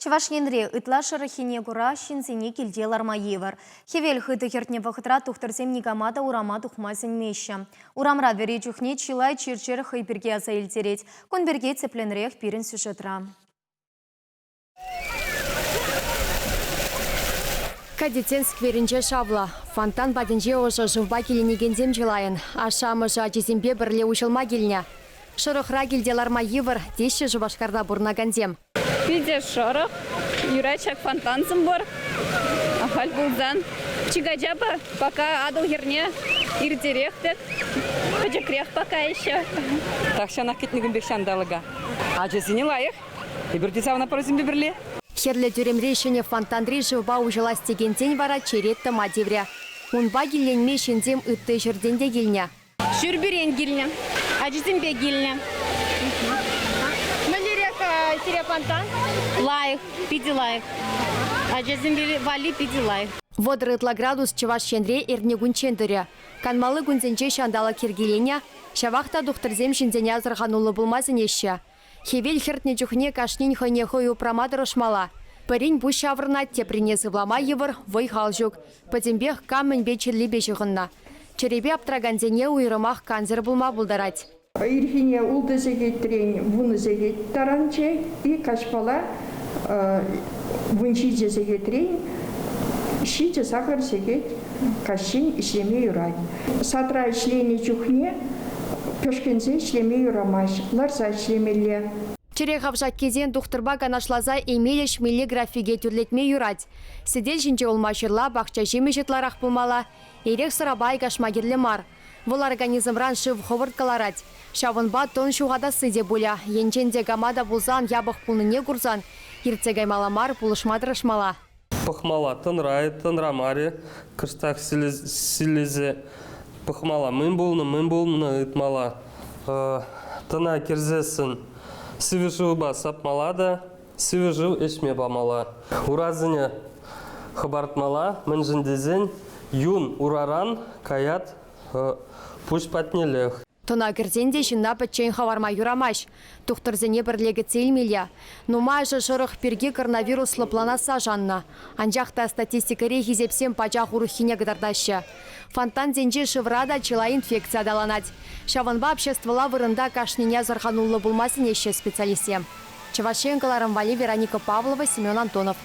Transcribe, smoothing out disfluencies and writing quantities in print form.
Чавашненре ытла шырахине кура шинсене килде лармаевар. Хевел хыты хертне вахытра тухтырсем никамада урама тухмасен меща. Урамра вери чухне чилай чирчер хайперге аса илтереть. Конберге цепленрех пирен сюжетра. Кадетен скверинче шавла. Фонтан баденче ожа живба келенегензем жылайын. Ашамыжа жезембе бірле учылма келіне. Шырықра келде лармаевар, деші жывашкарда бурнагандем. Пиде шорох, юрачак фонтанцем бор, ахаль булзан. Чигаджаба, пока адыл херне, ирдерехтек, пачекрех пока еще. Так что на кетнигін бекшан далыга. А жесіне лайық, ибірдесауна порозим бібірле. Херле тюремрешене фонтандри живба ужылас теген тень вара черетті мадевре. Унба келенме шендем үтті жерденде келіне. Шүрберен келіне, ажызымбе келіне. Фонтан? Лайық, пиде лайық. Ажызымбе вали пиде лайық. Водырытла градус чавашшенре эрнегунчендыре. Канмалы гунзенче шандала киргелене, шавахта духтырзем шинзене азырғанулы булмазын еші. Хевел хертне чухне кашнин хойне хою прамадырышмала. Пырин бұш шавырна теприне зывлама евір вой халжук. Пәдембех камын бечерлі бешіғынна. Черебе аптраганзене уйрымақ канзыр булма булдарать. Ирхине улды зегеттерен вуны зегет таранче и кашпала вунчиже зегеттерен шиже сахар зегет кашин ишлеме юрай. Сатра ишлене чухне пешкензе ишлеме юрамаш, ларса ишлемеле. Черехавжак кезен духтырба канашлаза эмелеш милли графиге түрлетме юрать. Сидел жинче олмашырла бақча жемешетларах булмала, ерек сырабай кашмагерле мар. Вол организмран шыв ховырткаларать. Шавынба тон шуғада сыде буля. Енченде гамада булзан ябық пулныне курзан. Ирцегаймаламар пулышмадырышмала. Пахмала тынрай, тынрамари, кыштақ силезе. Пахмала мын болны ытмала. Тына керзесін сывышылба сапмалада, сывышыл эшме бамала. Уразыне хабартмала, мын жіндезен, юн ураран каят пушпатнелех. Тона кірзенде жинна пәтчен хаварма юрамаш. Тухтырзене бірлегі целмелі. Нума жышырық перге коронавируслы планаса жанна. Анжақта статистикаре хизепсем пачақ урухине гыдардашы. Фонтан зенже шыврада чыла инфекция даланать. Шаванба обществола вырында кашнине зарханулы булмасын еші специалистем. Чавашенкаларым Вали Вероника Павлова, Семен Антонов.